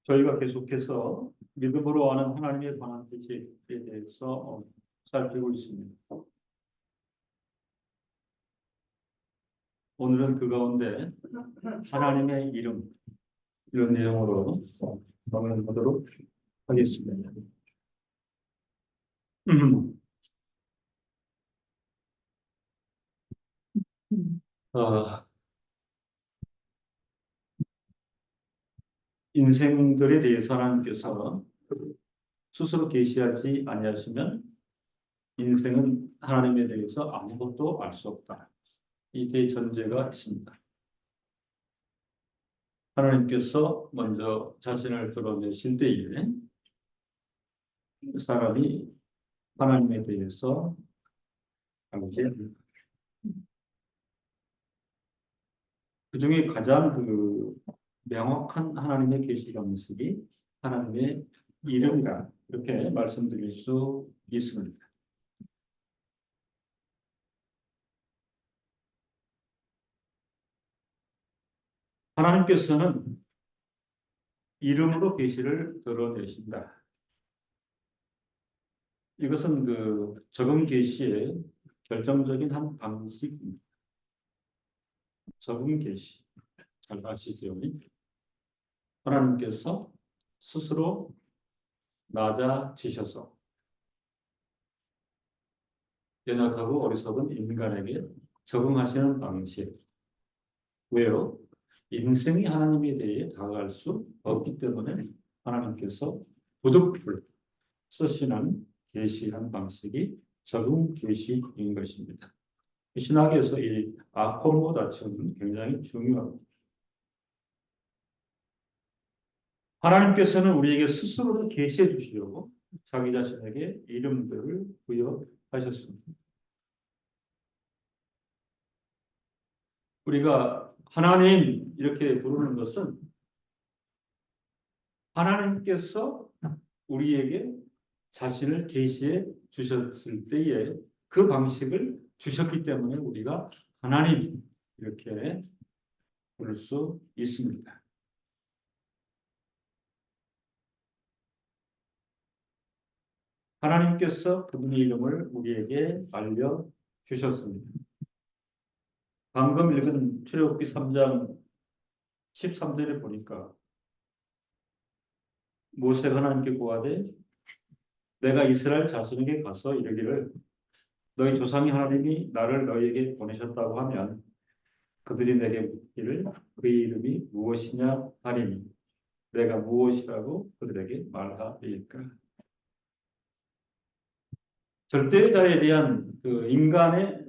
저희가 계속해서 믿음으로 아는 하나님에 관한 지식에 대해서 살피고 있습니다. 오늘은 그 가운데 하나님의 이름 이런 내용으로 넘어가도록 하겠습니다. 어, 인생들에 대해서 하나님께서 스스로 계시하지 아니하시면 인생은 하나님에 대해서 아무것도 알 수 없다. 이 대전제가 있습니다. 하나님께서 먼저 자신을 드러내실 때에 사람이 하나님에 대해서 알게 됩니다. 그 중에 가장 명확한 하나님의 계시 방식이 하나님의 이름이라 이렇게 말씀드릴 수 있습니다. 하나님께서는 이름으로 계시를 드러내신다. 이것은 적응 계시의 결정적인 한 방식입니다. 적응 계시 잘 아시죠? 하나님께서 스스로 낮아지셔서 연약하고 어리석은 인간에게 적응하시는 방식. 왜요? 인생이 하나님에 대해 다가갈 수 없기 때문에 하나님께서 부득불 쓰시는 계시한 방식이 적응 계시인 것입니다. 신학에서 이 아코모 자체는 굉장히 중요합니다. 하나님께서는 우리에게 스스로를 계시해 주시려고 자기 자신에게 이름들을 부여하셨습니다. 우리가 하나님 이렇게 부르는 것은 하나님께서 우리에게 자신을 계시해 주셨을 때에 그 방식을 주셨기 때문에 우리가 하나님 이렇게 부를 수 있습니다. 하나님께서 그분의 이름을 우리에게 알려주셨습니다. 방금 읽은 출애굽기 3장 13절에 보니까 모세가 하나님께 구하되 내가 이스라엘 자손에게 가서 이르기를 너희 조상의 하나님이 나를 너희에게 보내셨다고 하면 그들이 내게 묻기를 그의 이름이 무엇이냐 하리니 내가 무엇이라고 그들에게 말하리까. 절대자에 대한 인간의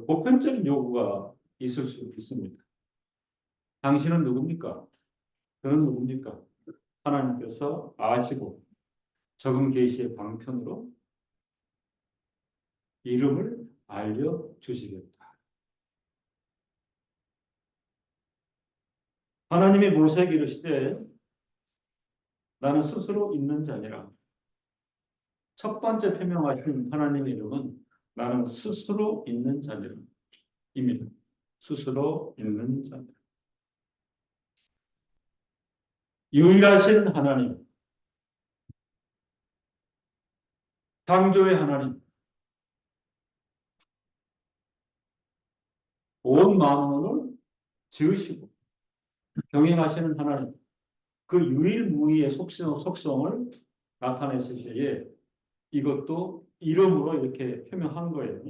보편적인 요구가 있을 수 있습니다. 당신은 누굽니까? 그는 누굽니까? 하나님께서 아시고 적은 계시의 방편으로 이름을 알려주시겠다. 하나님이 모세에게 이르시되 나는 스스로 있는 자니라. 첫 번째 표명하신 하나님의 이름은 나는 스스로 있는 자니라 입니다. 스스로 있는 자니라. 유일하신 하나님, 창조의 하나님, 온 만물을 지으시고 경영하시는 하나님, 그 유일무이의 속성을 나타냈을 때에 이것도 이름으로 이렇게 표명한 거예요.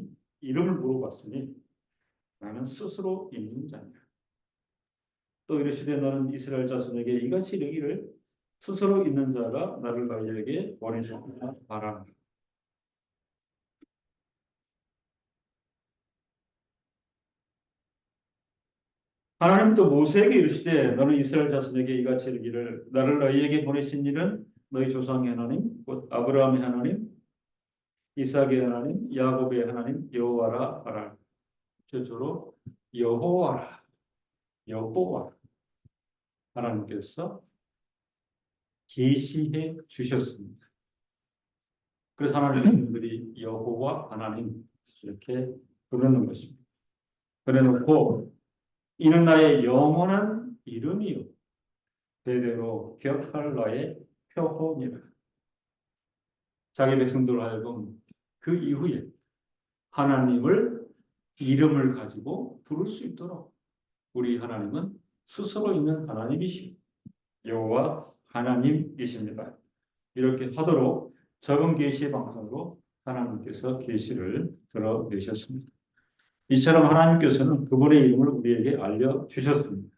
이름을 물어봤으니 나는 스스로 있는 자니라. 또 이르시되 너는 이스라엘 자손에게 이같이 이르기를 스스로 있는 자가 나를 너희에게 보내셨구나 말하라. 하나님도 모세에게 이르시되 너는 이스라엘 자손에게 이같이 이르기를 나를 너희에게 보내신 일은 너희 조상의 하나님 곧 아브라함의 하나님 이삭의 하나님 야곱의 하나님 여호와라 하라. 최초로 여호와라 여호와 하나님께서 계시해 주셨습니다. 그래서 하나님의 이름들이 여호와 하나님 이렇게 부르는 것입니다. 그래놓고 이는 나의 영원한 이름이요 대대로 기억할 나의 표본이라. 자기 백성들 하여금 그 이후에 하나님을 이름을 가지고 부를 수 있도록 우리 하나님은 스스로 있는 하나님이시고 여호와 하나님이십니다. 이렇게 하도록 적은 계시의 방송으로 하나님께서 계시를 드러내셨습니다. 이처럼 하나님께서는 그분의 이름을 우리에게 알려주셨습니다.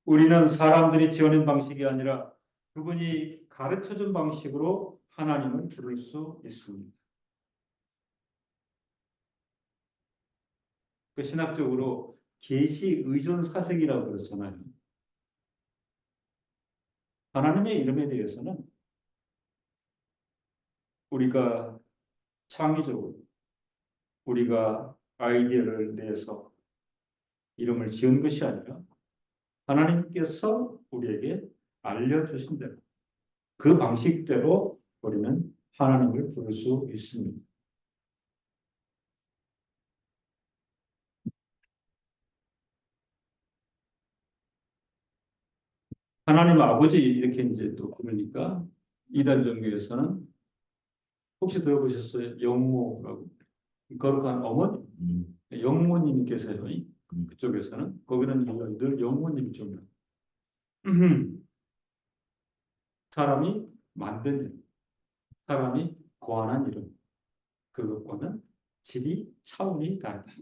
우리는 사람들이 지어낸 방식이 아니라 그분이 가르쳐준 방식으로 하나님을 부를 수 있습니다. 그 신학적으로 계시 의존 사색이라고 그러잖아요. 하나님의 이름에 대해서는 우리가 창의적으로 우리가 아이디어를 내서 이름을 지은 것이 아니라 하나님께서 우리에게 알려주신 대로 그 방식대로 우리는 하나님을 부를 수 있습니다. 하나님 아버지 이렇게 이제 또 부르니까 이단 종교에서는 혹시 들어보셨어요? 영모라고 거룩한 어머니 영모님께서요. 그쪽에서는 거기는 늘 영모님이 좀 사람이 만든 이름, 사람이 고안한 이름 그것과는 질이 차원이 다르다.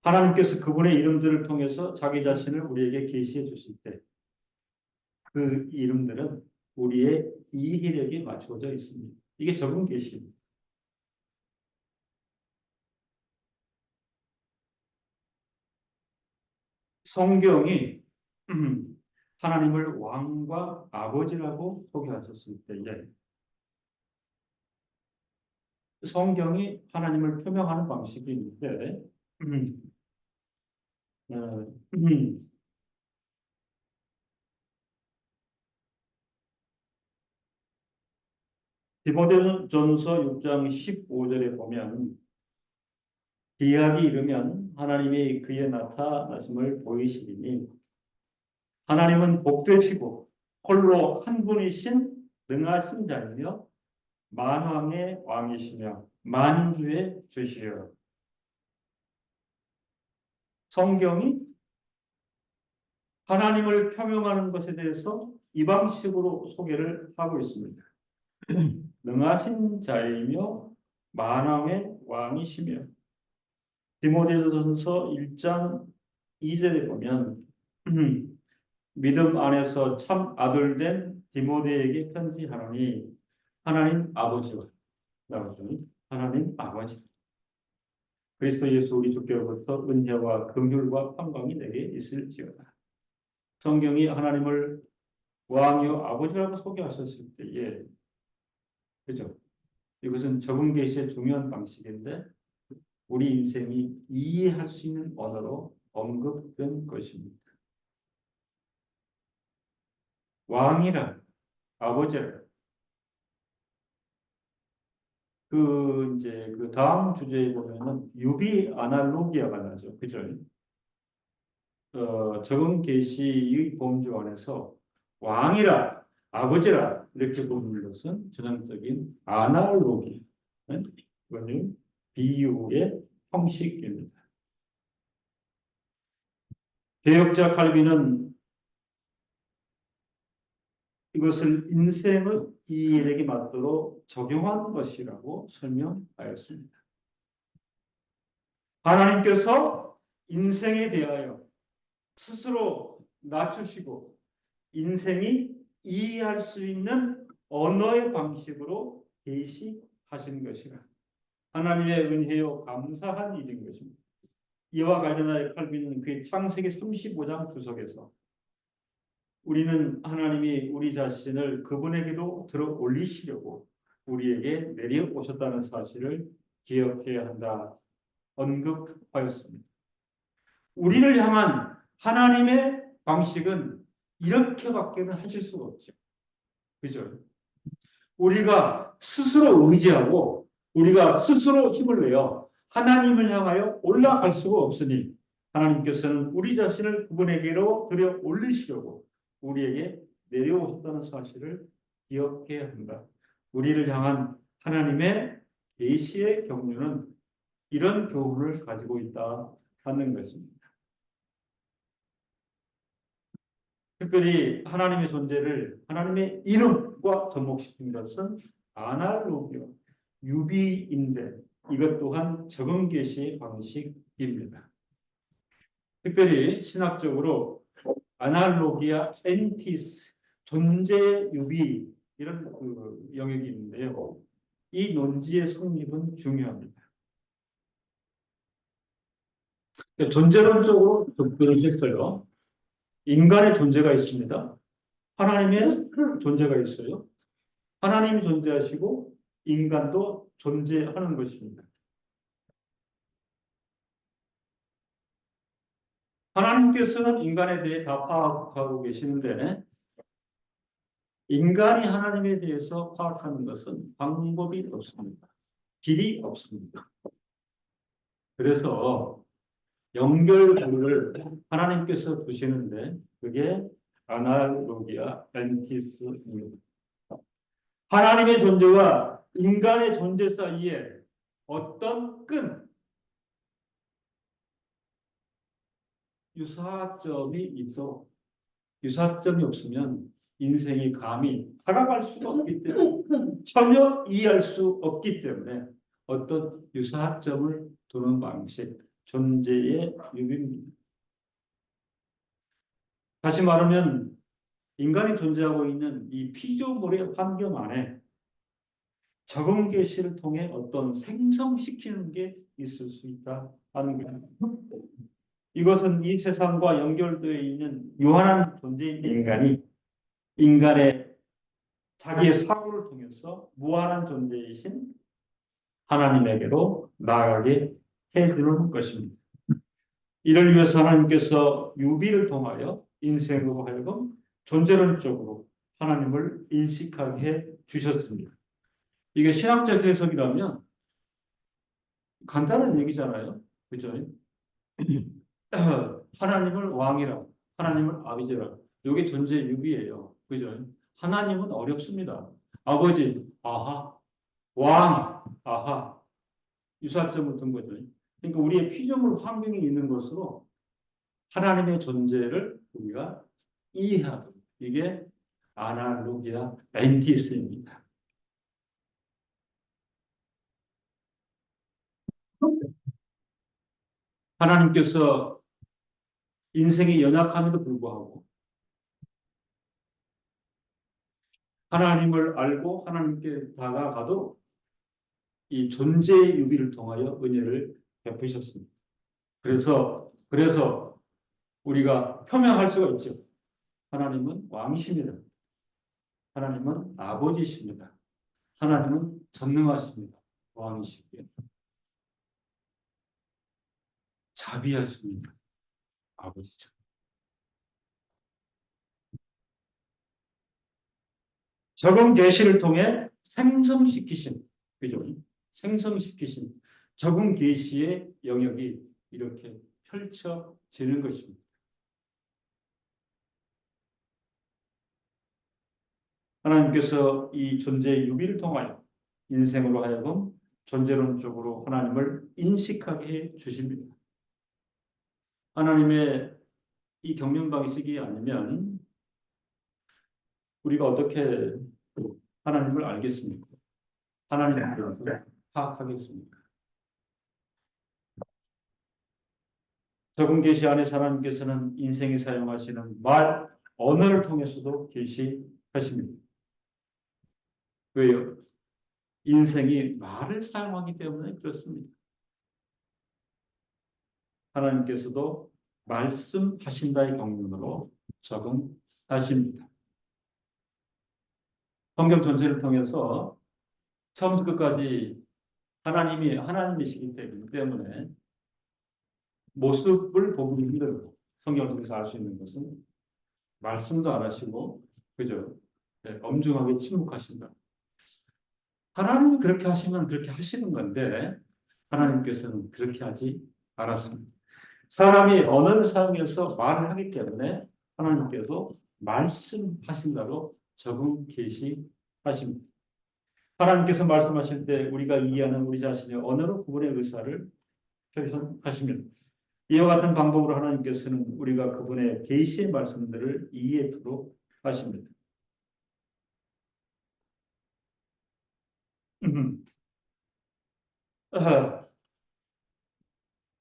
하나님께서 그분의 이름들을 통해서 자기 자신을 우리에게 계시해 주실 때 그 이름들은 우리의 이해력에 맞춰져 있습니다. 이게 적은 계시입니다. 성경이 하나님을 왕과 아버지라고 소개하셨을 때에 성경이 하나님을 표명하는 방식이 있는데 어, 디모데전서 6장 15절에 보면 기약이 이르면 하나님이 그의 나타나심을 보이시리니 하나님은 복되시고 홀로 한 분이신 능하신 자이며 만왕의 왕이시며 만주의 주시여. 성경이 하나님을 표명하는 것에 대해서 이 방식으로 소개를 하고 있습니다. 능하신 자이며 만왕의 왕이시며 디모데전서 1장 2절에 보면 믿음 안에서 참 아들 된 디모데에게 편지하노니 하나님 아버지와 나오더니 하나님 아버지 그리스도 예수 우리 주께로부터 은혜와 긍휼과 평강이 내게 있을지어다. 성경이 하나님을 왕이요 아버지라고 소개하셨을 때에 그죠? 이것은 적은 계시의 중요한 방식인데 우리 인생이 이해할 수 있는 언어로 언급된 것입니다. 왕이라 아버지라 이제 그 다음 주제에 보면은 유비 아날로기아가 나죠. 그죠? 적은 계시의 범주 안에서 왕이라 아버지라 이렇게 보는 것은 전형적인 아날로기, 이거는 비유의 형식입니다. 개혁자 칼빈은 이것을 인생의 이익에 맞도록 적용한 것이라고 설명하였습니다. 하나님께서 인생에 대하여 스스로 낮추시고 인생이 이해할 수 있는 언어의 방식으로 계시하신 것이라 하나님의 은혜요 감사한 일인 것입니다. 이와 관련하여 칼빈은 그의 창세기 35장 주석에서 우리는 하나님이 우리 자신을 그분에게도 들어 올리시려고 우리에게 내려오셨다는 사실을 기억해야 한다 언급하였습니다. 우리를 향한 하나님의 방식은 이렇게밖에는 하실 수가 없죠. 그죠? 우리가 스스로 의지하고 우리가 스스로 힘을 내어 하나님을 향하여 올라갈 수가 없으니 하나님께서는 우리 자신을 그분에게로 들여 올리시려고 우리에게 내려오셨다는 사실을 기억해야 한다. 우리를 향한 하나님의 계시의 경륜은 이런 교훈을 가지고 있다 하는 것입니다. 특별히 하나님의 존재를 하나님의 이름과 접목시킨 것은 아날로기와 유비인데 이것 또한 적응 계시의 방식입니다. 특별히 신학적으로 아날로기아 엔티스 존재 유비 이런 그 영역이 있는데요. 이 논지의 성립은 중요합니다. 존재론적으로 접근을 했어요. 인간의 존재가 있습니다. 하나님의 존재가 있어요. 하나님이 존재하시고 인간도 존재하는 것입니다. 하나님께서는 인간에 대해 다 파악하고 계시는데 인간이 하나님에 대해서 파악하는 것은 방법이 없습니다. 길이 없습니다. 그래서 연결고리를 하나님께서 두시는데 그게 아날로기아 엔티스입니다. 하나님의 존재와 인간의 존재 사이에 어떤 유사점이 있도록 유사점이 없으면 인생이 감히 살아갈 수가 없기 때문에 전혀 이해할 수 없기 때문에 어떤 유사점을 두는 방식 존재의 유비입니다. 다시 말하면 인간이 존재하고 있는 이 피조물의 환경 안에 적응 계시를 통해 어떤 생성시키는 게 있을 수 있다 하는 겁니다. 이것은 이 세상과 연결되어 있는 유한한 존재인 인간이 인간의 자기의 사고를 통해서 무한한 존재이신 하나님에게로 나아가게 해주는 것입니다. 이를 위해서 하나님께서 유비를 통하여 인생으로 하여금 존재론적으로 하나님을 인식하게 해 주셨습니다. 이게 신학적 해석이라면 간단한 얘기잖아요. 그죠? 하나님을 왕이라, 하나님을 아버지라. 이게 존재 유비예요. 그죠? 하나님은 어렵습니다. 아버지, 아하. 왕, 아하. 유사점을 둔 거죠. 그러니까 우리의 피조물 환경이 있는 것으로 하나님의 존재를 우리가 이해하도록. 이게 아날로기아 엔티스입니다. 하나님께서 인생이 연약함에도 불구하고 하나님을 알고 하나님께 다가가도 이 존재의 유비를 통하여 은혜를 베푸셨습니다. 그래서 우리가 표명할 수가 있죠. 하나님은 왕이십니다. 하나님은 아버지십니다. 하나님은 전능하십니다. 왕이시고요. 자비하십니다. 아버지죠. 적응 계시를 통해 생성시키신, 그죠? 생성시키신 적응 계시의 영역이 이렇게 펼쳐지는 것입니다. 하나님께서 이 존재의 유비를 통하여 인생으로 하여금 존재론적으로 하나님을 인식하게 해 주십니다. 하나님의 이 경륜 방식이 아니면 우리가 어떻게 하나님을 알겠습니까? 하나님에 대해서 파악하겠습니까? 적은 계시 안에서 하나님께서는 인생에 사용하시는 말, 언어를 통해서도 계시하십니다. 왜요? 인생이 말을 사용하기 때문에 그렇습니다. 하나님께서도 말씀하신다의 경륜으로 적응하십니다. 성경 전체를 통해서 처음부터 끝까지 하나님이 하나님이시기 때문에 모습을 보기 힘들고 성경을 통해서 알 수 있는 것은 말씀도 안 하시고 그죠? 네, 엄중하게 침묵하신다. 하나님이 그렇게 하시면 그렇게 하시는 건데 하나님께서는 그렇게 하지 않았습니다. 사람이 언어를 사용해서 말을 하기 때문에 하나님께서 말씀하신다로 적응 계시하십니다. 하나님께서 말씀하실 때 우리가 이해하는 우리 자신의 언어로 그분의 의사를 표현하십니다. 이와 같은 방법으로 하나님께서는 우리가 그분의 계시의 말씀들을 이해토록 하십니다.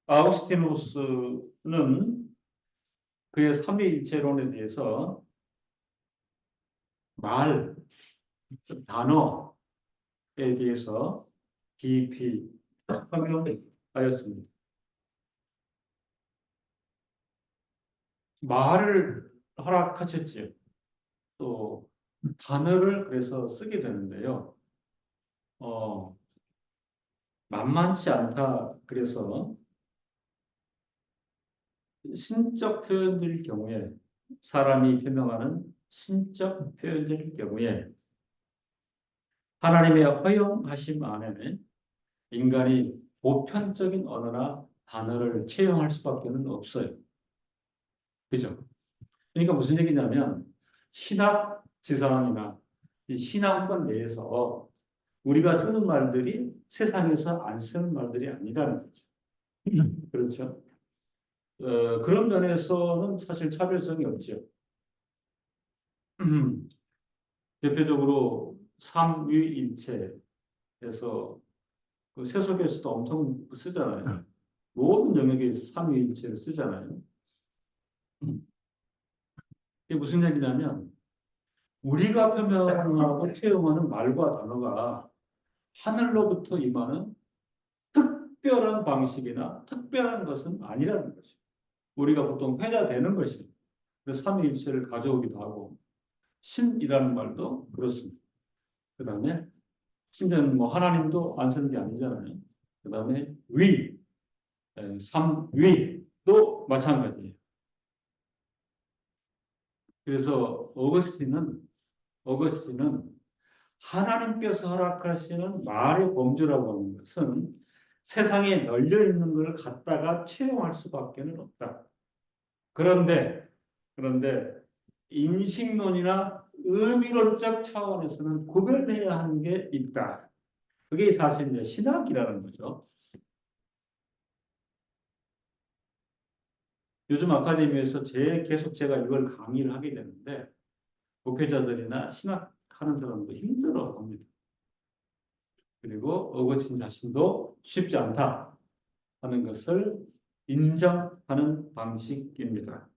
아우구스티누스는 그의 삼위일체론에 대해서 말, 단어에 대해서 깊이 설명하였습니다. 말을 허락하셨지요. 또 단어를 그래서 쓰게 되는데요. 만만치 않다. 그래서 신적 표현들일 경우에 사람이 표명하는 신적 표현들일 경우에 하나님의 허용하심 안에는 인간이 보편적인 언어나 단어를 채용할 수밖에 없어요. 그죠? 그러니까 무슨 얘기냐면 신학 지상이나 이 신앙권 내에서 우리가 쓰는 말들이 세상에서 안 쓰는 말들이 아니라는 거죠. 그렇죠? 그런 면에서는 사실 차별성이 없죠. 대표적으로 삼위일체에서 그 세속에서도 엄청 쓰잖아요. 모든 영역에 삼위일체를 쓰잖아요. 이게 무슨 얘기냐면 우리가 표명하고 채용하는 말과 단어가 하늘로부터 임하는 특별한 방식이나 특별한 것은 아니라는 거죠. 우리가 보통 회자되는 것이 그래서 삼위일체를 가져오기도 하고 신이라는 말도 그렇습니다. 그 다음에 심지어는 뭐 하나님도 안 쓰는 게 아니잖아요. 그 다음에 삼위도 마찬가지예요. 그래서 어거스틴은 하나님께서 허락하시는 말의 범주라고 하는 것은 세상에 널려 있는 걸 갖다가 채용할 수밖에 없다. 그런데 인식론이나 의미론적 차원에서는 구별해야 하는 게 있다. 그게 사실 이제 신학이라는 거죠. 요즘 아카데미에서 계속 제가 이걸 강의를 하게 되는데 목회자들이나 신학하는 사람도 힘들어 합니다. 그리고 어거스틴 자신도 쉽지 않다 하는 것을 인정하는 방식입니다.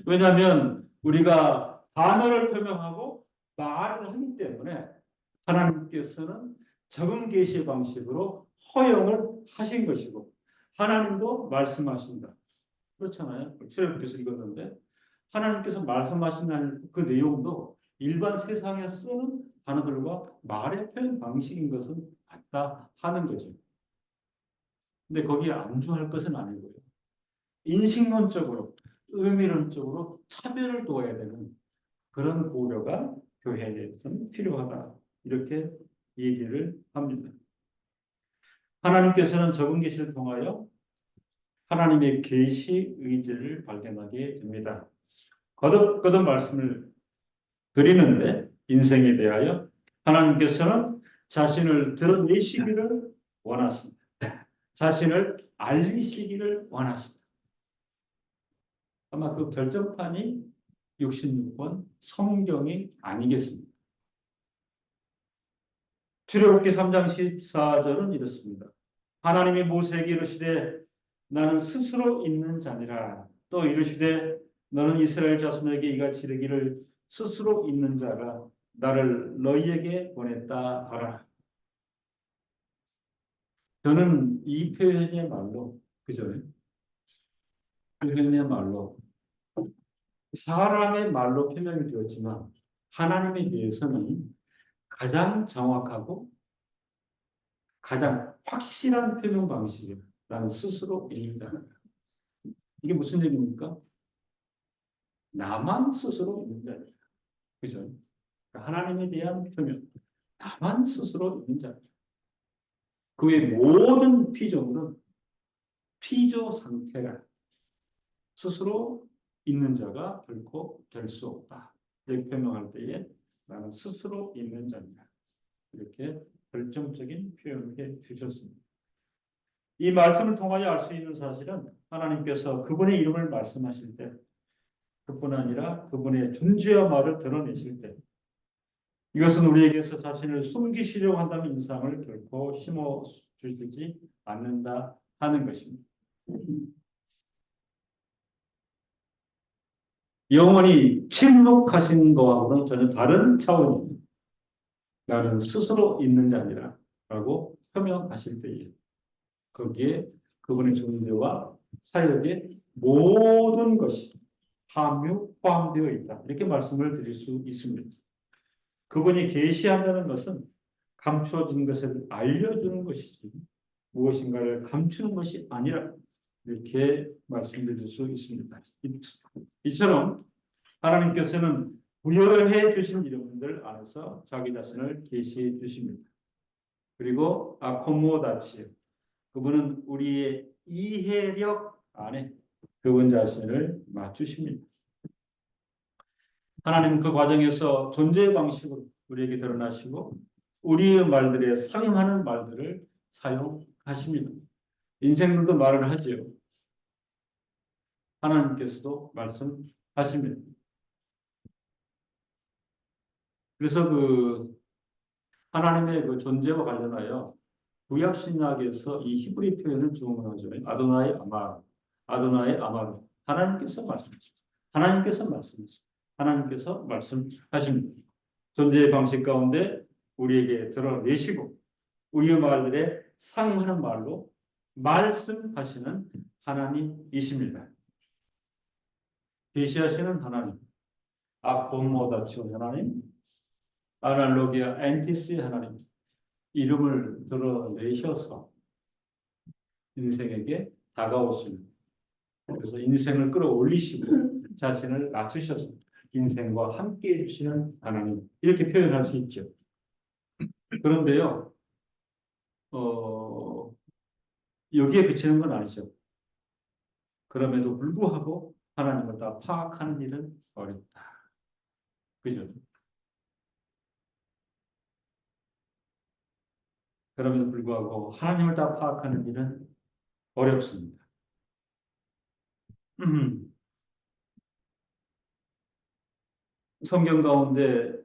왜냐하면 우리가 단어를 표명하고 말을 하기 때문에 하나님께서는 적응 계시의 방식으로 허용을 하신 것이고 하나님도 말씀하신다. 그렇잖아요. 출애굽기에서 읽었는데 하나님께서 말씀하신 그 내용도 일반 세상에 쓰는 단어들과 말의 표현 방식인 것은 같다 하는 거죠. 근데 거기에 안주할 것은 아니고요. 인식론적으로, 의미론적으로 차별을 두어야 되는 그런 고려가 교회에서는 필요하다. 이렇게 얘기를 합니다. 하나님께서는 적은 계시를 통하여 하나님의 계시 의지를 발견하게 됩니다. 거듭거듭 말씀을 드리는데 인생에 대하여 하나님께서는 자신을 드러내시기를 원하십니다. 자신을 알리시기를 원하십니다. 아마 그 결정판이 66권 성경이 아니겠습니까? 출애굽기 3장 14절은 이렇습니다. 하나님이 모세에게 이르시되 나는 스스로 있는 자니라. 또 이르시되 너는 이스라엘 자손에게 이같이 이르기를 스스로 있는 자가 나를 너희에게 보냈다 하라. 저는 이 표현의 말로 사람의 말로 표현이 되었지만 하나님에 대해서는 가장 정확하고 가장 확실한 표현 방식이에요. 나는 스스로 있는 자다. 이게 무슨 얘기입니까? 나만 스스로 있는 자다. 그죠? 그러니까 하나님에 대한 표현. 나만 스스로 있는 자다. 그 외 모든 피조물은 피조 상태라 스스로 있는 자가 결코 될 수 없다. 이렇게 표명할 때에 나는 스스로 있는 자입니다. 이렇게 결정적인 표현을 해 주셨습니다. 이 말씀을 통하여 알 수 있는 사실은 하나님께서 그분의 이름을 말씀하실 때 그뿐 아니라 그분의 존재와 말을 드러내실 때 이것은 우리에게서 자신을 숨기시려고 한다는 인상을 결코 심어 주시지 않는다 하는 것입니다. 영원히 침묵하신 것하고는 전혀 다른 차원입니다. 나는 스스로 있는 자니라 라고 표명하실 때에 거기에 그분의 존재와 사역의 모든 것이 포함되어 있다. 이렇게 말씀을 드릴 수 있습니다. 그분이 계시한다는 것은 감추어진 것을 알려주는 것이지 무엇인가를 감추는 것이 아니라 이렇게 말씀드릴 수 있습니다. 이처럼 하나님께서는 부여해 주신 이름들 안에서 자기 자신을 계시해 주십니다. 그리고 아코모다치 그분은 우리의 이해력 안에 그분 자신을 맞추십니다. 하나님은 그 과정에서 존재의 방식으로 우리에게 드러나시고 우리의 말들에 상응하는 말들을 사용하십니다. 인생들도 말을 하지요. 하나님께서도 말씀하십니다. 그래서 그 하나님의 그 존재와 관련하여 구약 신약에서 이 히브리 표현을 주문하죠. 아도나의 아마르. 하나님께서 말씀하십니다. 하나님께서 말씀하십니다. 하나님께서 말씀하십니다. 존재의 방식 가운데 우리에게 드러내시고 우리의 말들에 상응하는 말로 말씀하시는 하나님이십니다. 계시하시는 하나님, 아코모다치오 하나님, 아날로기아 엔티스 하나님 이름을 드러내셔서 인생에게 다가오시는 그래서 인생을 끌어올리시고 자신을 낮추셔서 인생과 함께 해주시는 하나님 이렇게 표현할 수 있죠. 그런데요, 여기에 그치는 건 아니죠. 그럼에도 불구하고 하나님을 다 파악하는 일은 어렵다. 그죠? 그럼에도 불구하고 하나님을 다 파악하는 일은 어렵습니다. 성경 가운데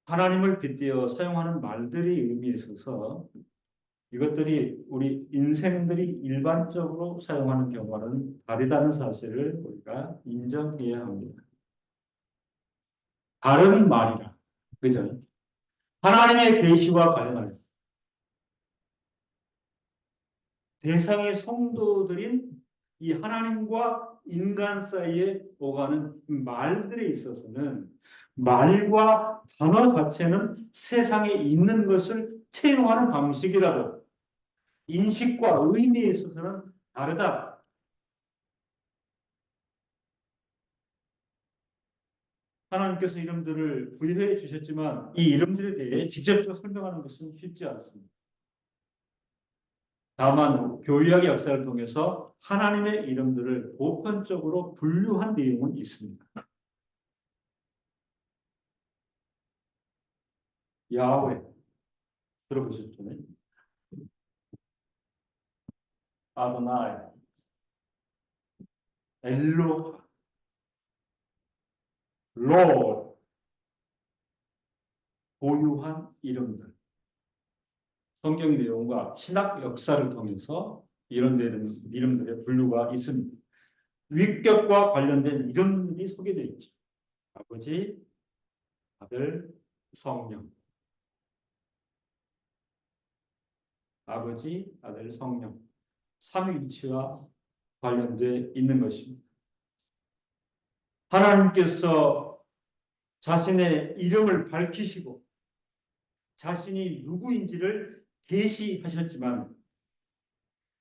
하나님을 빗대어 사용하는 말들의 의미에 있어서 이것들이 우리 인생들이 일반적으로 사용하는 경우와는 다르다는 사실을 우리가 인정해야 합니다. 다른 말이라. 그죠? 하나님의 계시와 관련하여 대상의 성도들인 이 하나님과 인간 사이에 오가는 말들에 있어서는 말과 단어 자체는 세상에 있는 것을 채용하는 방식이라도 인식과 의미에 있어서는 다르다. 하나님께서 이름들을 부여해 주셨지만 이 이름들에 대해 직접적으로 설명하는 것은 쉽지 않습니다. 다만 교회학의 역사를 통해서 하나님의 이름들을 보편적으로 분류한 내용은 있습니다. 야훼 들어보셨죠? 아도나이, 엘로하, 로드 고유한 이름들. 성경 내용과 신학 역사를 통해서 이런 이름들의 분류가 있습니다. 위격과 관련된 이름들이 소개되어 있죠. 아버지, 아들, 성령. 아버지, 아들, 성령. 삼위일체와 관련되어 있는 것입니다. 하나님께서 자신의 이름을 밝히시고 자신이 누구인지를 계시하셨지만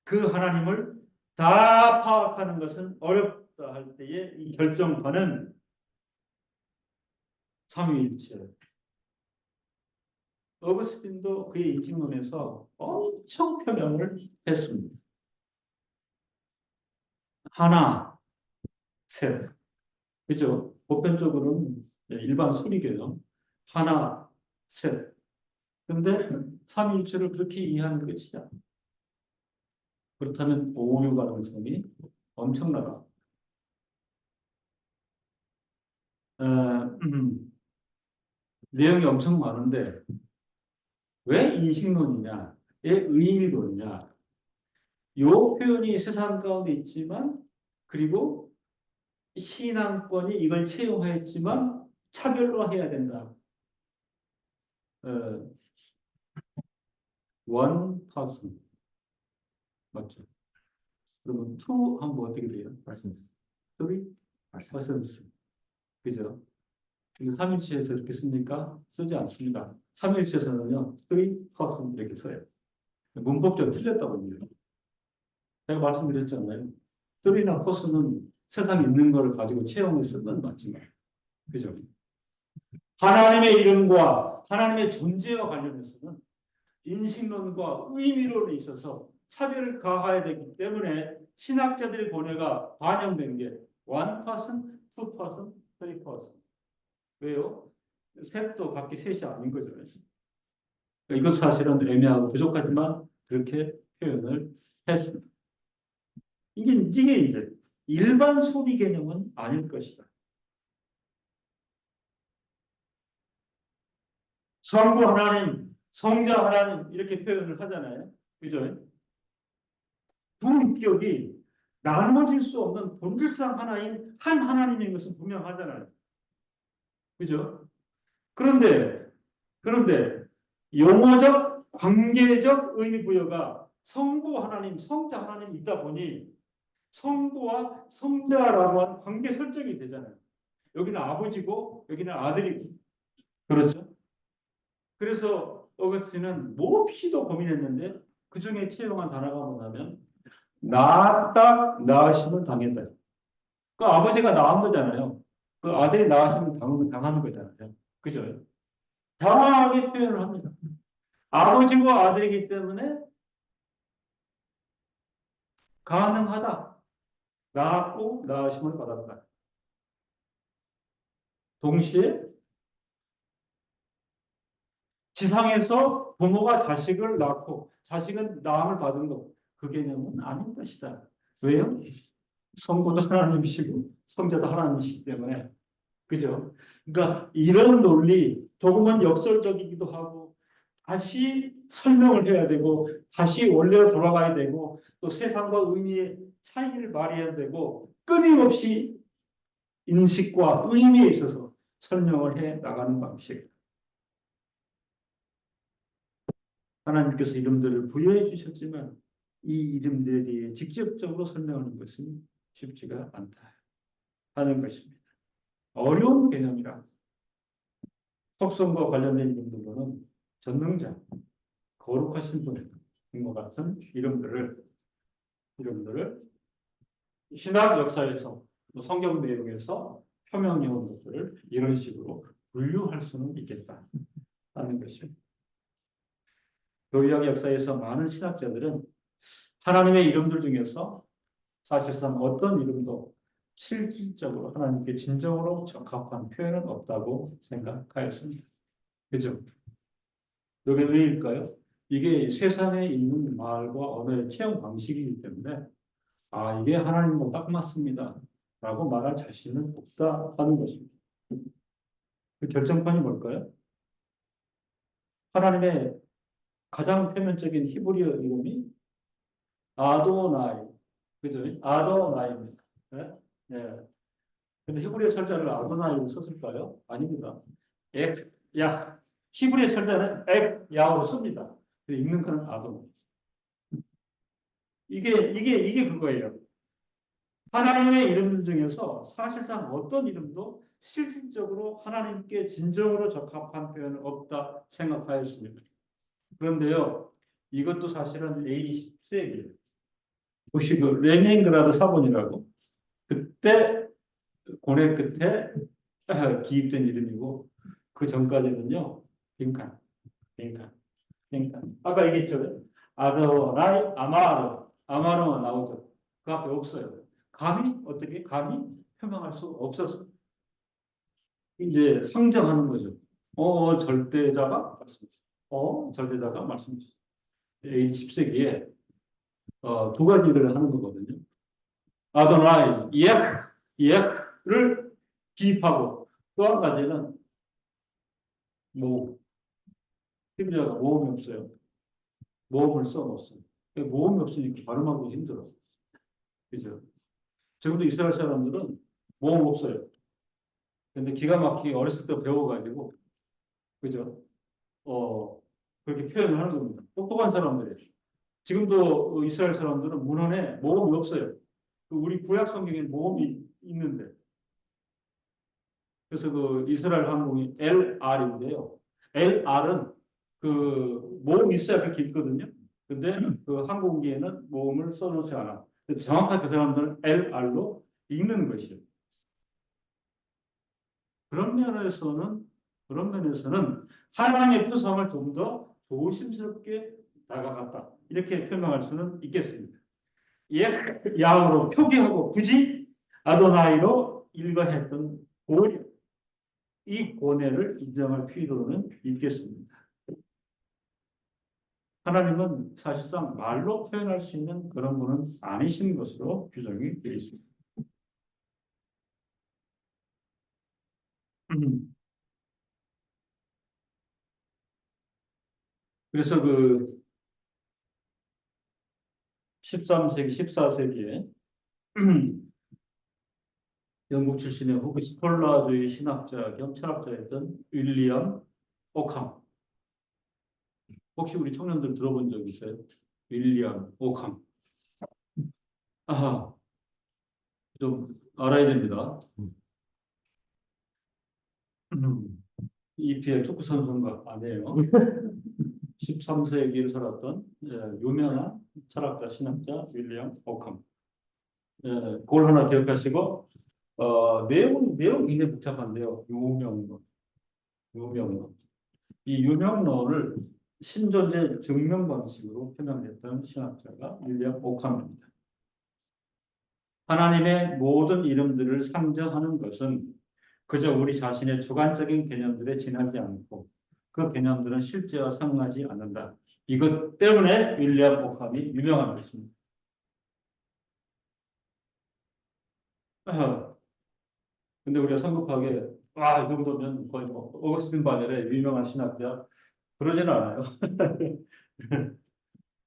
그 하나님을 다 파악하는 것은 어렵다 할 때에 이 결정판은 삼위일체 어거스틴도 그의 이직론에서 엄청 표명을 했습니다. 하나, 셋. 그죠? 보편적으로는 일반 수리개념. 하나, 셋. 근데 삼위일체를 그렇게 이해하는 것이냐? 그렇다면 오류 가능성이 엄청나다. 어, 내용이 엄청 많은데 왜 인식론이냐? 왜 의미론이냐? 요 표현이 세상 가운데 있지만 그리고 신앙권이 이걸 채용하였지만 차별화해야 된다. 어, one person 맞죠? 그러면 two 하면 어떻게 돼요? persons. three persons 그죠? 근데 삼일체에서 이렇게 씁니까? 쓰지 않습니다. 삼일체에서는요 three person 이렇게 써요. 문법적으로 틀렸다고 합니다. 제가 말씀드렸잖아요. three나 person은 세상에 있는 걸 가지고 채용을 쓴 건 맞지만 그죠? 하나님의 이름과 하나님의 존재와 관련해서는 인식론과 의미론에 있어서 차별을 가해야 되기 때문에 신학자들의 고뇌가 반영된 게 one person, two person, three person. 왜요? 셋도 각기 셋이 아닌 거잖아요. 이것 사실은 애매하고 부족하지만 그렇게 표현을 했습니다. 이게 이제 일반 소비 개념은 아닐 것이다. 성부 하나님, 성자 하나님 이렇게 표현을 하잖아요. 그죠? 두 인격이 나누어질 수 없는 본질상 하나인 한 하나님인 것은 분명하잖아요. 그죠? 그런데 용어적, 관계적 의미 부여가 성부 하나님, 성자 하나님 있다 보니 성부와 성자라고 하는 관계 설정이 되잖아요. 여기는 아버지고 여기는 아들이고. 그렇죠? 그래서 어거스틴은 몹시도 고민했는데 그 중에 채용한 단어가 뭐냐면 낳았다, 낳으심을 당했다. 그 아버지가 낳은 거잖아요. 그 아들이 낳으심을 당하는 거잖아요. 그죠? 정확하게 표현을 합니다. 아버지와 아들이기 때문에 가능하다. 낳았고 낳으심을 받았다. 동시에 지상에서 부모가 자식을 낳고 자식은 낳음을 받은 것. 그 개념은 아닌 것이다. 왜요? 성부도 하나님이시고 성자도 하나님이시기 때문에. 그죠? 그러니까 이런 논리 조금은 역설적이기도 하고 다시 설명을 해야 되고 다시 원래로 돌아가야 되고 또 세상과 의미의 차이를 말해야 되고 끊임없이 인식과 의미에 있어서 설명을 해 나가는 방식. 하나님께서 이름들을 부여해 주셨지만 이 이름들에 대해 직접적으로 설명하는 것은 쉽지가 않다 하는 것입니다. 어려운 개념이라 속성과 관련된 이름들로는 전능자, 거룩하신 분인 것 같은 이름들을 신학 역사에서 성경 내용에서 표명해 온 것들을 이런 식으로 분류할 수는 있겠다 하는 것입니다. 교리학 역사에서 많은 신학자들은 하나님의 이름들 중에서 사실상 어떤 이름도 실질적으로 하나님께 진정으로 적합한 표현은 없다고 생각하였습니다. 그죠? 이게 왜일까요? 이게 세상에 있는 말과 언어의 체험 방식이기 때문에 이게 하나님과 딱 맞습니다. 라고 말할 자신은 없다 하는 것입니다. 그 결정판이 뭘까요? 하나님의 가장 표면적인 히브리어 이름이 아도나이. 그죠? 아도나이입니다. 네? 네. 근데 히브리어 철자를 아도나이로 썼을까요? 아닙니다. 히브리어 철자는 야로 씁니다. 읽는 거는 아도나이. 이게 그거예요. 하나님의 이름들 중에서 사실상 어떤 이름도 실질적으로 하나님께 진정으로 적합한 표현은 없다 생각하였습니다. 그런데요, 이것도 사실은 A20세기예요. 혹시 그 레닌그라드 사본이라고 그때 고뇌 끝에 기입된 이름이고 그 전까지는요 빈칸. 그러니까 아까 얘기했죠. 아도나이 아마르가 나오죠. 그 앞에 없어요. 감히 표명할 수 없었어. 이제 상정하는 거죠. 절대자가 말씀. 절대자가 말씀. 10세기에 두 가지를 하는 거거든요. 아도나이 예를 기입하고 또 한 가지는 뭐 힘자가 모음이 없어요. 모음을 써놓았어요. 모음이 없으니까 발음하기 힘들어. 그죠? 지금도 이스라엘 사람들은 모음 없어요. 근데 기가 막히게 어렸을 때 배워가지고, 그죠? 그렇게 표현을 하는 겁니다. 똑똑한 사람들이에요. 지금도 이스라엘 사람들은 문헌에 모음이 없어요. 우리 구약 성경에 모음이 있는데. 그래서 그 이스라엘 항공이 LR인데요. LR은 그 모음이 있어야 그렇게 있거든요. 근데 그 항공기에는 모음을 써놓지 않아. 정확하게 그 사람들은 LR로 읽는 것이에요. 그런 면에서는 그런 면에서는 하나님의 표상을 좀 더 조심스럽게 다가갔다. 이렇게 표명할 수는 있겠습니다. 야흐로 표기하고 굳이 아도나이로 일관했던 고려. 이 고뇌를 인정할 필요는 있겠습니다. 하나님은 사실상 말로 표현할 수 있는 그런 분은 아니신 것으로 규정이 되어 있습니다. 그래서 그 13세기, 14세기에 영국 출신의 스콜라주의 신학자 겸 철학자였던 윌리엄 오캄. 혹시 우리 청년들 들어본 적 있어요? 윌리엄 오캄. 아하, 좀 알아야 됩니다. EPL 축구 선수가 아니에요. 13세기를 살았던 유명한 철학자, 신학자 윌리엄 오캄. 그걸 하나 기억하시고 내용 굉장히 복잡한데요. 유명론. 이 유명론을 신존재 증명 방식으로 표명했던 신학자가 윌리엄 오캄입니다. 하나님의 모든 이름들을 상정하는 것은 그저 우리 자신의 주관적인 개념들에 지나지 않고 그 개념들은 실제와 상응하지 않는다. 이것 때문에 윌리엄 오캄이 유명한 것입니다. 근데 우리가 성급하게 이 정도면 거의 뭐 어거스틴 바넬의 유명한 신학자 그러지는 않아요.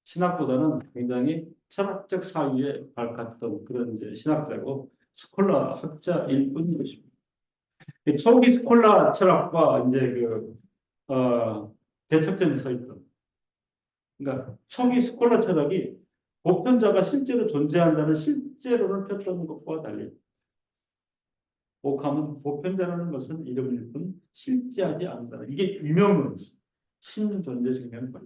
신학보다는 굉장히 철학적 사유에 밝았던 그런 이제 신학자고 스콜라 학자일 뿐인 것입니다. 초기 스콜라 철학과 이제 대척점에 서 있던. 그러니까 초기 스콜라 철학이 보편자가 실제로 존재한다는 실제론을 폈던 것과 달리 오캄은 보편자라는 것은 이름일 뿐 실제하지 않는다. 이게 유명론, 신존재 증명입니다.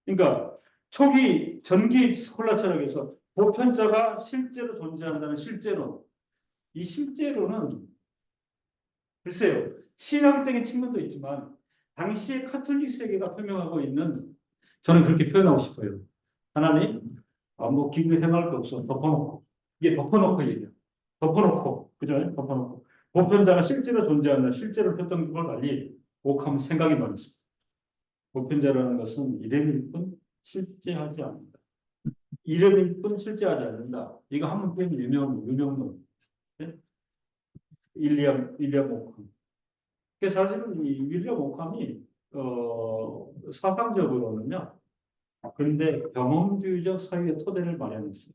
그러니까 초기 전기 스콜라 철학에서 보편자가 실제로 존재한다는 실제론, 이 실제론은 글쎄요 신앙적인 측면도 있지만 당시의 카톨릭 세계가 표명하고 있는 저는 그렇게 표현하고 싶어요. 하나님, 뭐 기술이 생각할 거 없어 덮어놓고 이게 덮어놓고 얘기야. 덮어놓고 그죠? 덮어놓고 보편자가 실제로 존재한다. 실제로 폈던 걸 달리 옥하면 생각이 많습니다. 보편자라는 것은 이름일 뿐 실제하지 않는다. 이름일 뿐 실제하지 않는다. 이거 한번 표현이 유명론. 네? 일리엄 오캄. 사실은 이 윌리엄 오캄이 사상적으로는요. 근데 경험주의적 사유의 토대를 마련했어요.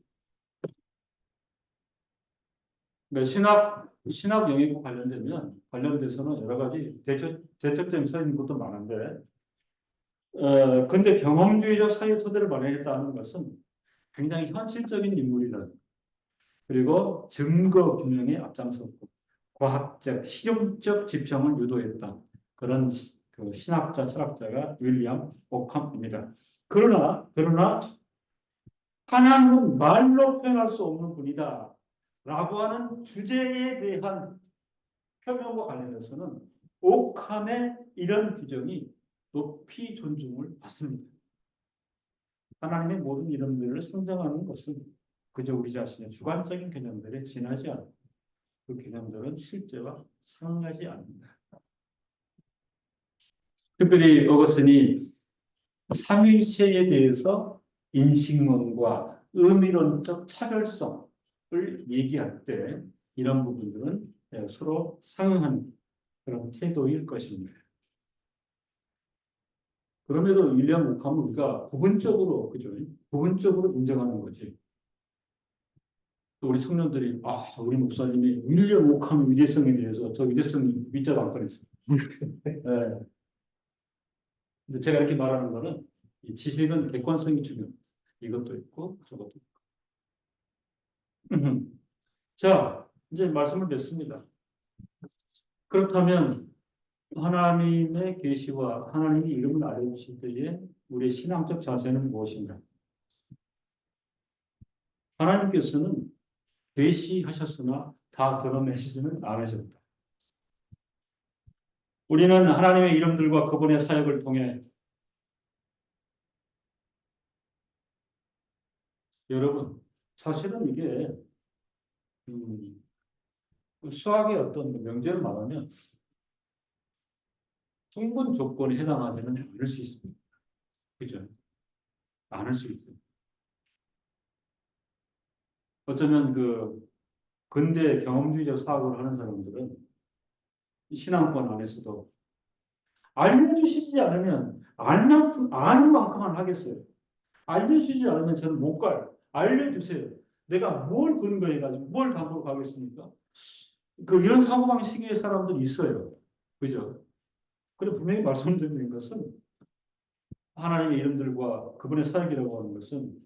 그러니까 신학 영역과 관련돼서는 여러 가지 대척점이 서 있는 것도 많은데, 근데 경험주의적 사유 토대를 마련했다는 것은 굉장히 현실적인 인물이다. 그리고 증거 규명에 앞장섰고, 과학적, 실용적 지평을 유도했다. 그런 그 신학자, 철학자가 윌리엄 오캄입니다. 그러나 하나님은 말로 표현할 수 없는 분이다. 라고 하는 주제에 대한 표명과 관련해서는 옥함의 이런 규정이 높이 존중을 받습니다. 하나님의 모든 이름들을 상정하는 것은 그저 우리 자신의 주관적인 개념들에 지나지 않고 그 개념들은 실제와 상응하지 않는다. 특별히 어거스틴이 삼위일체에 대해서 인식론과 의미론적 차별성을 얘기할 때 이런 부분들은 서로 상응하는 그런 태도일 것입니다. 그럼에도 윌리엄 옥함은 우리가 부분적으로, 그죠? 부분적으로 인정하는 거지. 또 우리 청년들이, 우리 목사님이 윌리엄 옥함의 위대성에 대해서 저 위대성 밑자도 안 꺼냈어요. 네. 근데 제가 이렇게 말하는 거는 이 지식은 객관성이 중요합니다. 이것도 있고 저것도 있고. 자, 이제 말씀을 냈습니다. 그렇다면 하나님의 계시와 하나님의 이름을 알려주실 때에 우리의 신앙적 자세는 무엇인가? 하나님께서는 계시하셨으나 다 드러내시지는 않으셨다. 우리는 하나님의 이름들과 그분의 사역을 통해 여러분 사실은 이게 수학의 어떤 명제를 말하면 충분 조건에 해당하지는 않을 수 있습니다. 그죠? 않을 수 있어요. 어쩌면 그 근대 경험주의적 사고를 하는 사람들은 신앙권 안에서도 알려주시지 않으면 아는 만큼만 하겠어요. 알려주시지 않으면 저는 못 가요. 알려주세요. 내가 뭘 근거해 가지고 뭘 담보로 가겠습니까? 이런 사고방식의 사람들이 있어요. 그죠? 그리고 분명히 말씀드리는 것은 하나님의 이름들과 그분의 사역이라고 하는 것은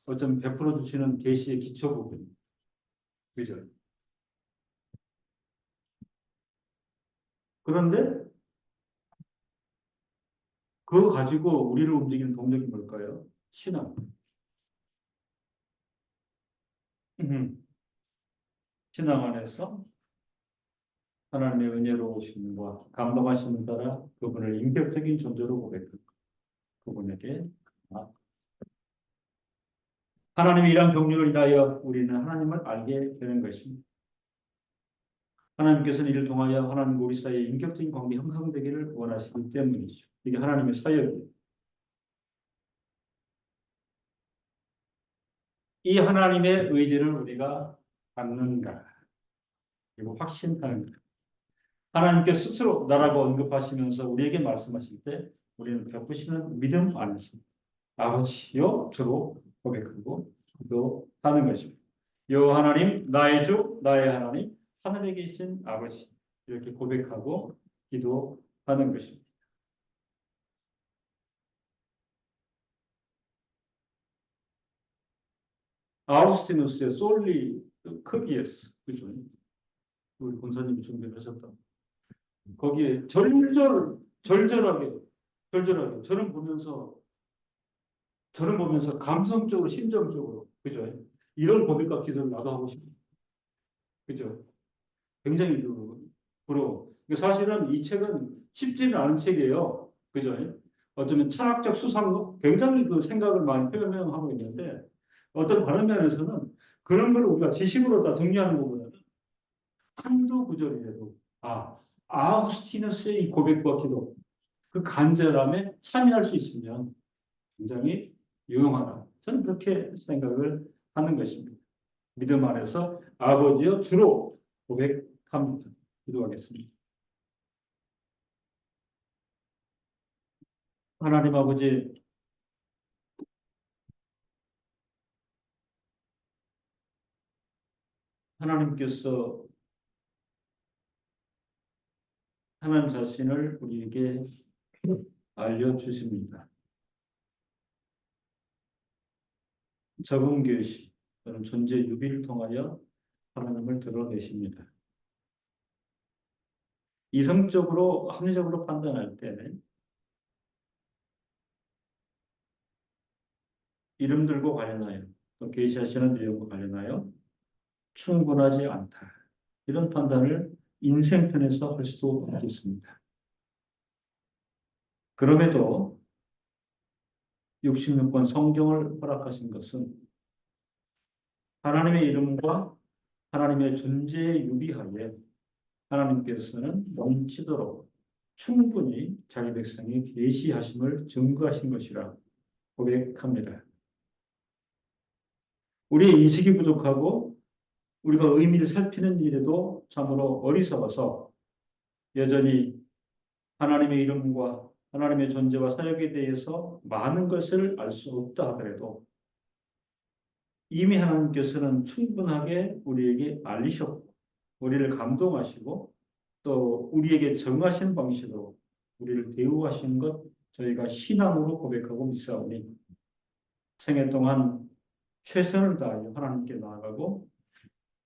어쩌면 베풀어 주시는 계시의 기초 부분입니다. 그죠? 그런데 그거 가지고 우리를 움직이는 동력이 뭘까요? 신앙. 신앙 안에서 하나님의 은혜로우심과 감동하심을 따라 그분을 인격적인 존재로 고백하고 그분에게 하나님의 이러한 경륜을 인하여 우리는 하나님을 알게 되는 것입니다. 하나님께서는 이를 통하여 하나님과 우리 사이의 인격적인 관계 형성되기를 원하시기 때문이죠. 이게 하나님의 사역이에요. 이 하나님의 의지를 우리가 받는가 그리고 확신하는가. 하나님께 스스로 나라고 언급하시면서 우리에게 말씀하실 때 우리는 베푸시는 믿음 안에서 아버지요 주로 고백하고 기도하는 것입니다. 요 하나님 나의 주 나의 하나님 하늘에 계신 아버지 이렇게 고백하고 기도하는 것입니다. 아우스티누스의 솔리 크기에스 그죠? 우리 권사님이 준비를 하셨다. 거기에 절절하게 저는 보면서 감성적으로 심정적으로 그죠? 이런 고백과 기도를 나도 하고 싶어요. 그죠? 굉장히 부러워. 사실은 이 책은 쉽지는 않은 책이에요. 그죠? 어쩌면 철학적 수상로 굉장히 그 생각을 많이 표명하고 있는데 어떤 다른 면에서는 그런 걸 우리가 지식으로 다 정리하는 것보다는 한두 구절이라도 아우스티너스의 이 고백과 기도 그 간절함에 참여할 수 있으면 굉장히 유용하다. 저는 그렇게 생각을 하는 것입니다. 믿음 안에서 아버지여 주로 고백합니다. 기도하겠습니다. 하나님 아버지, 하나님께서 하나님 자신을 우리에게 알려주십니다. 적응 계시 또는 존재 유비를 통하여 하나님을 드러내십니다. 이성적으로 합리적으로 판단할 때는 이름들과 관련하여 또 계시하시는 내용과 관련하여 충분하지 않다. 이런 판단을 인생편에서 할 수도 있겠습니다. 그럼에도 66권 성경을 허락하신 것은 하나님의 이름과 하나님의 존재에 유비하에 하나님께서는 넘치도록 충분히 자기 백성이 계시하심을 증거하신 것이라 고백합니다. 우리의 인식이 부족하고 우리가 의미를 살피는 일에도 참으로 어리석어서 여전히 하나님의 이름과 하나님의 존재와 사역에 대해서 많은 것을 알 수 없다 하더라도 이미 하나님께서는 충분하게 우리에게 알리셨고 우리를 감동하시고 또 우리에게 정하신 방식으로 우리를 대우하신 것 저희가 신앙으로 고백하고 믿사오니 생애 동안 최선을 다하여 하나님께 나아가고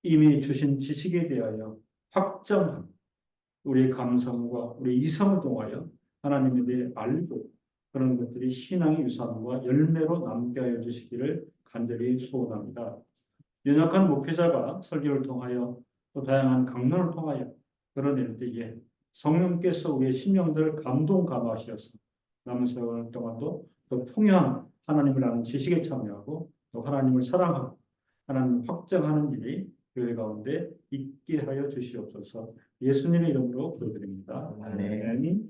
이미 주신 지식에 대하여 확정한 우리의 감성과 우리의 이성을 통하여 하나님에 대해 알고 그런 것들이 신앙의 유산과 열매로 남게 하여 주시기를 간절히 소원합니다. 연약한 목회자가 설교를 통하여 또 다양한 강론을 통하여 드러낼 때에 성령께서 우리의 심령들을 감동감화하셔서 남은 세월 동안도 더 풍요한 하나님을 아는 지식에 참여하고 또 하나님을 사랑하고 하나님을 확정하는 일이 교회 가운데 있게 하여 주시옵소서. 예수님의 이름으로 기도드립니다. 아멘.